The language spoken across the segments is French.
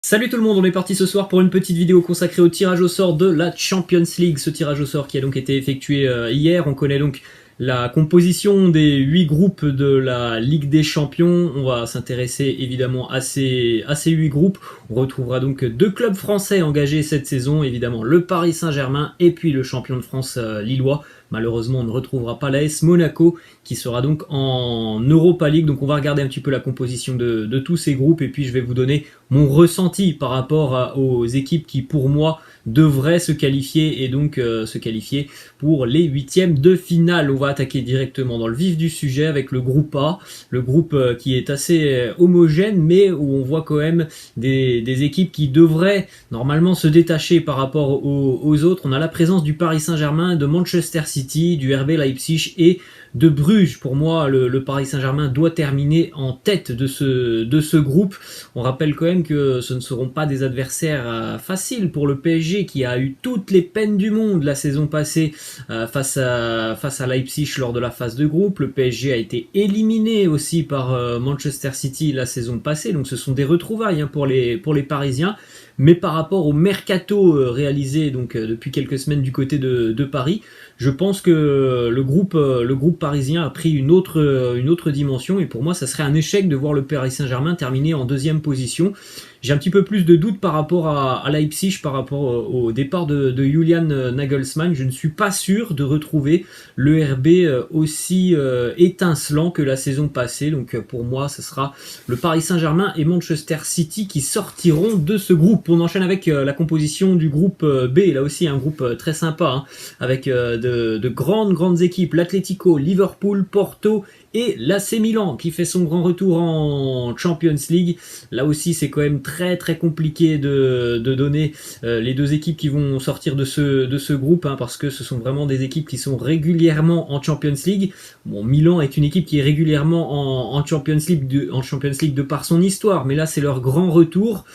Salut tout le monde, on est parti ce soir pour une petite vidéo consacrée au tirage au sort de la Champions League. Ce tirage au sort qui a donc été effectué hier. On connaît donc la composition des 8 groupes de la Ligue des Champions. On va s'intéresser évidemment à ces 8 groupes. On retrouvera donc 2 clubs français engagés cette saison, évidemment le Paris Saint-Germain et puis le champion de France lillois. Malheureusement, on ne retrouvera pas l'AS Monaco qui sera donc en Europa League. Donc on va regarder un petit peu la composition de tous ces groupes et puis je vais vous donner mon ressenti par rapport aux équipes qui pour moi devraient se qualifier et donc se qualifier pour les huitièmes de finale. On va attaquer directement dans le vif du sujet avec le groupe A, le groupe qui est assez homogène mais où on voit quand même des équipes qui devraient normalement se détacher par rapport aux autres. On a la présence du Paris Saint-Germain, de Manchester City, du RB Leipzig et de Bruges. Pour moi, le Paris Saint-Germain doit terminer en tête de ce groupe. On rappelle quand même que ce ne seront pas des adversaires faciles pour le PSG qui a eu toutes les peines du monde la saison passée face à Leipzig lors de la phase de groupe. Le PSG a été éliminé aussi par Manchester City la saison passée, donc ce sont des retrouvailles pour les Parisiens. Mais par rapport au mercato réalisé donc depuis quelques semaines du côté de Paris, je pense que le groupe parisien a pris une autre dimension et pour moi ça serait un échec de voir le Paris Saint-Germain terminer en deuxième position. J'ai un petit peu plus de doutes par rapport à Leipzig, par rapport au départ de Julian Nagelsmann. Je ne suis pas sûr de retrouver le RB aussi étincelant que la saison passée. Donc pour moi, ce sera le Paris Saint-Germain et Manchester City qui sortiront de ce groupe. On enchaîne avec la composition du groupe B. Là aussi, un groupe très sympa, avec de grandes équipes. L'Atlético, Liverpool, Porto et l'AC Milan qui fait son grand retour en Champions League. Là aussi c'est quand même très compliqué de donner les deux équipes qui vont sortir de ce groupe parce que ce sont vraiment des équipes qui sont régulièrement en Champions League. Bon, Milan est une équipe qui est régulièrement en Champions League de par son histoire, mais là c'est leur grand retour.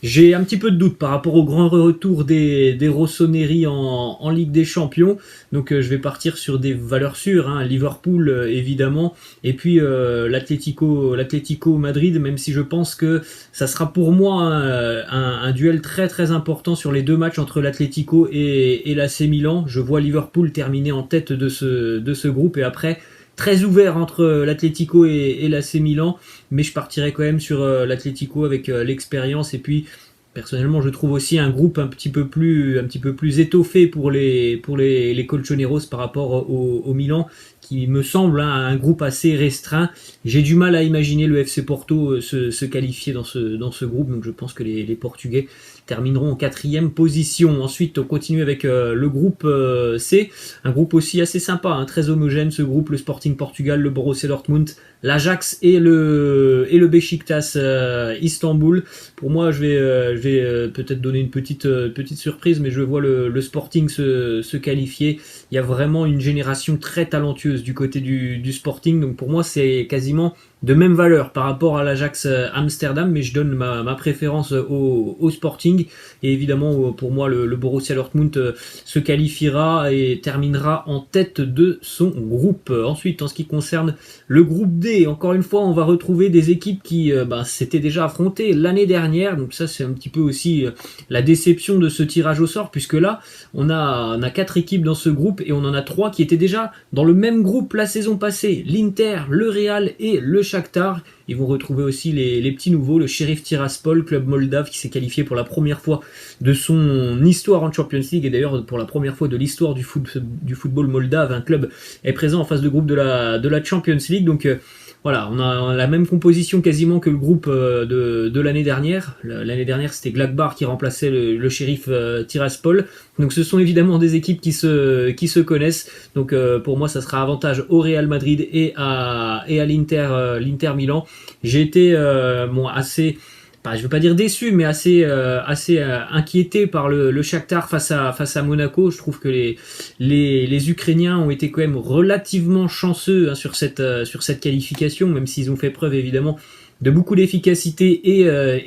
J'ai un petit peu de doute par rapport au grand retour des Rossoneri en Ligue des Champions. Donc je vais partir sur des valeurs sûres, Liverpool évidemment, et puis l'Atlético Madrid, même si je pense que ça sera pour moi un duel très important sur les deux matchs entre l'Atlético et l'AC Milan. Je vois Liverpool terminer en tête de ce groupe et après très ouvert entre l'Atlético et l'AC Milan, mais je partirais quand même sur l'Atlético avec l'expérience et puis personnellement je trouve aussi un groupe un petit peu plus étoffé pour les Colchoneros par rapport au Milan qui me semble un groupe assez restreint. J'ai du mal à imaginer le FC Porto se qualifier dans ce groupe, donc je pense que les Portugais termineront en 4e position. Ensuite, on continue avec le groupe C, un groupe aussi assez sympa, très homogène ce groupe, le Sporting Portugal, le Borussia Dortmund, l'Ajax et le Beşiktaş Istanbul. Pour moi, je vais peut-être donner une petite surprise, mais je vois le Sporting se qualifier. Il y a vraiment une génération très talentueuse du côté du Sporting, donc pour moi c'est quasiment de même valeur par rapport à l'Ajax Amsterdam, mais je donne ma préférence au Sporting et évidemment pour moi le Borussia Dortmund se qualifiera et terminera en tête de son groupe. Ensuite, en ce qui concerne le groupe D, encore une fois on va retrouver des équipes qui s'étaient déjà affrontées l'année dernière, donc ça c'est un petit peu aussi la déception de ce tirage au sort, puisque là on a 4 équipes dans ce groupe et on en a 3 qui étaient déjà dans le même groupe la saison passée, l'Inter, le Real et le Shakhtar. Ils vont retrouver aussi les petits nouveaux, le Sheriff Tiraspol, club moldave qui s'est qualifié pour la première fois de son histoire en Champions League et d'ailleurs pour la première fois de l'histoire du football moldave, un club est présent en phase de groupe de la Champions League. Donc voilà, on a la même composition quasiment que le groupe de l'année dernière. L'année dernière, c'était Glagbar qui remplaçait le Sheriff Tiraspol. Donc ce sont évidemment des équipes qui se connaissent. Donc pour moi, ça sera avantage au Real Madrid et à l'Inter Milan. J'ai été assez, je veux pas dire déçu, mais assez inquiété par le Shakhtar face à Monaco. Je trouve que les Ukrainiens ont été quand même relativement chanceux sur cette qualification, même s'ils ont fait preuve évidemment de beaucoup d'efficacité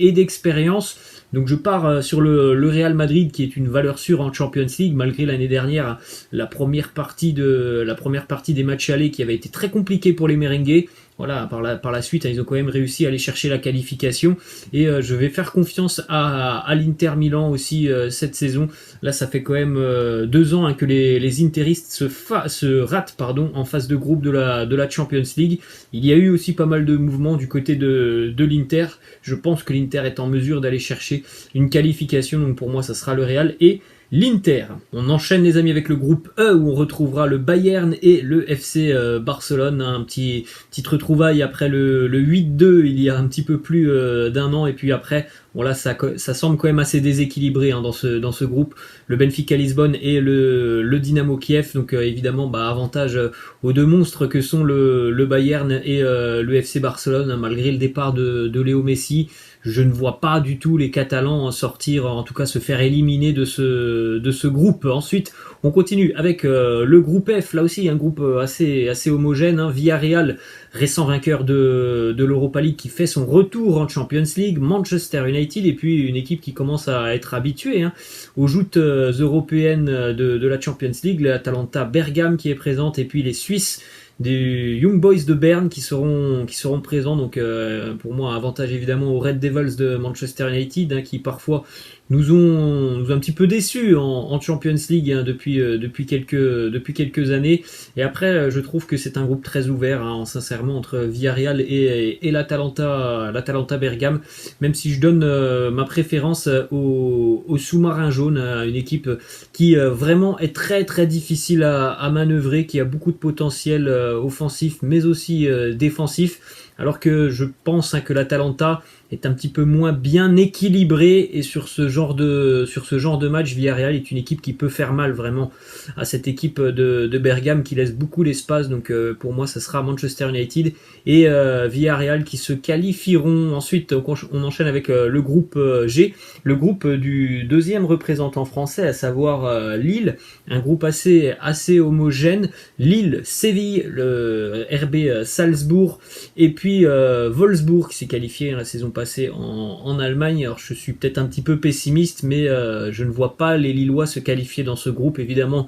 et d'expérience. Donc je pars sur le Real Madrid qui est une valeur sûre en Champions League, malgré l'année dernière la première partie des matchs allés qui avait été très compliquée pour les merengues. voilà, par la suite, ils ont quand même réussi à aller chercher la qualification. Et je vais faire confiance à l'Inter Milan aussi cette saison. Là, ça fait quand même 2 ans que les interistes se ratent en phase de groupe de la Champions League. Il y a eu aussi pas mal de mouvements du côté de l'Inter. Je pense que l'Inter est en mesure d'aller chercher une qualification. Donc pour moi, ça sera le Real et l'Inter. On enchaîne les amis avec le groupe E où on retrouvera le Bayern et le FC Barcelone. Un petite retrouvaille après le 8-2 il y a un petit peu plus d'un an. Et puis après, bon là ça semble quand même assez déséquilibré dans ce groupe. Le Benfica Lisbonne et le Dynamo Kiev. Donc évidemment avantage aux deux monstres que sont le Bayern et le FC Barcelone, malgré le départ de Léo Messi. Je ne vois pas du tout les Catalans sortir, en tout cas se faire éliminer de ce groupe. Ensuite, on continue avec le groupe F, là aussi un groupe assez homogène. Villarreal, récent vainqueur de l'Europa League, qui fait son retour en Champions League. Manchester United, et puis une équipe qui commence à être habituée aux joutes européennes de la Champions League. L'Atalanta Bergame qui est présente, et puis les Suisses des Young Boys de Berne qui seront présents. Donc pour moi, avantage évidemment aux Red Devils de Manchester United, qui parfois nous ont un petit peu déçus en Champions League depuis quelques années. Et après, je trouve que c'est un groupe très ouvert, sincèrement, entre Villarreal et l'Atalanta Bergame, même si je donne ma préférence au Sous-Marin Jaune, une équipe qui vraiment est très très difficile à manœuvrer, qui a beaucoup de potentiel offensif mais aussi défensif, alors que je pense que l'Atalanta est un petit peu moins bien équilibré, et sur ce genre de match, Villarreal est une équipe qui peut faire mal vraiment à cette équipe de Bergame qui laisse beaucoup d'espace. Donc pour moi, ça sera Manchester United et Villarreal qui se qualifieront. Ensuite, on enchaîne avec le groupe G, le groupe du deuxième représentant français, à savoir Lille, un groupe assez homogène. Lille, Séville, le RB Salzbourg, et puis Wolfsburg qui s'est qualifié la saison passée en Allemagne. Alors je suis peut-être un petit peu pessimiste, mais je ne vois pas les Lillois se qualifier dans ce groupe. Évidemment,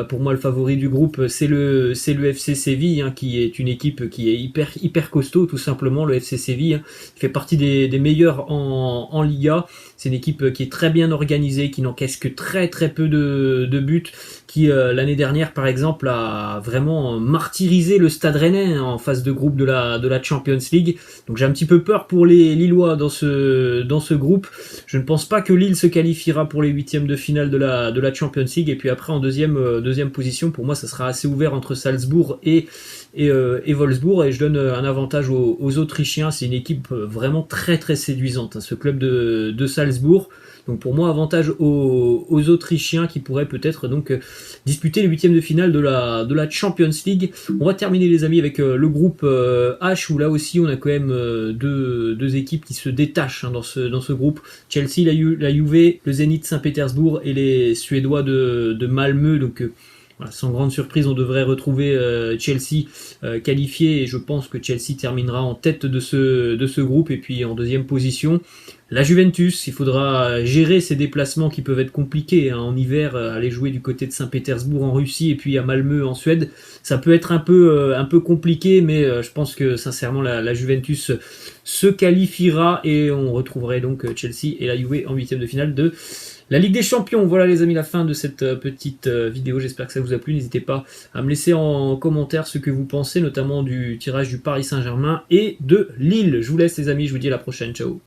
pour moi, le favori du groupe, c'est le FC Séville, qui est une équipe qui est hyper costaud, tout simplement. Le FC Séville fait partie des meilleurs en Liga. C'est une équipe qui est très bien organisée, qui n'encaisse que très très peu de buts, qui l'année dernière par exemple a vraiment martyrisé le Stade Rennais en phase de groupe de la Champions League. Donc j'ai un petit peu peur pour les Lillois dans ce groupe. Je ne pense pas que Lille se qualifiera pour les huitièmes de finale de la Champions League. Et puis après, en deuxième position, pour moi ça sera assez ouvert entre Salzbourg et Wolfsburg, et je donne un avantage aux Autrichiens. C'est une équipe vraiment très très séduisante, ce club de Salzbourg. Donc pour moi, avantage aux Autrichiens qui pourraient peut-être donc disputer les huitièmes de finale de la Champions League. On va terminer les amis avec le groupe H, où là aussi on a quand même deux équipes qui se détachent dans ce groupe. Chelsea, la Juve, le Zénith Saint-Pétersbourg et les Suédois de Malmö. Donc voilà, sans grande surprise, on devrait retrouver Chelsea qualifié, et je pense que Chelsea terminera en tête de ce groupe. Et puis en deuxième position, la Juventus. Il faudra gérer ces déplacements qui peuvent être compliqués en hiver, aller jouer du côté de Saint-Pétersbourg en Russie et puis à Malmö en Suède. Ça peut être un peu compliqué, mais je pense que sincèrement la Juventus se qualifiera, et on retrouverait donc Chelsea et la Juve en huitième de finale de la Ligue des Champions. Voilà les amis, la fin de cette petite vidéo. J'espère que ça vous a plu. N'hésitez pas à me laisser en commentaire ce que vous pensez, notamment du tirage du Paris Saint-Germain et de Lille. Je vous laisse les amis, je vous dis à la prochaine. Ciao.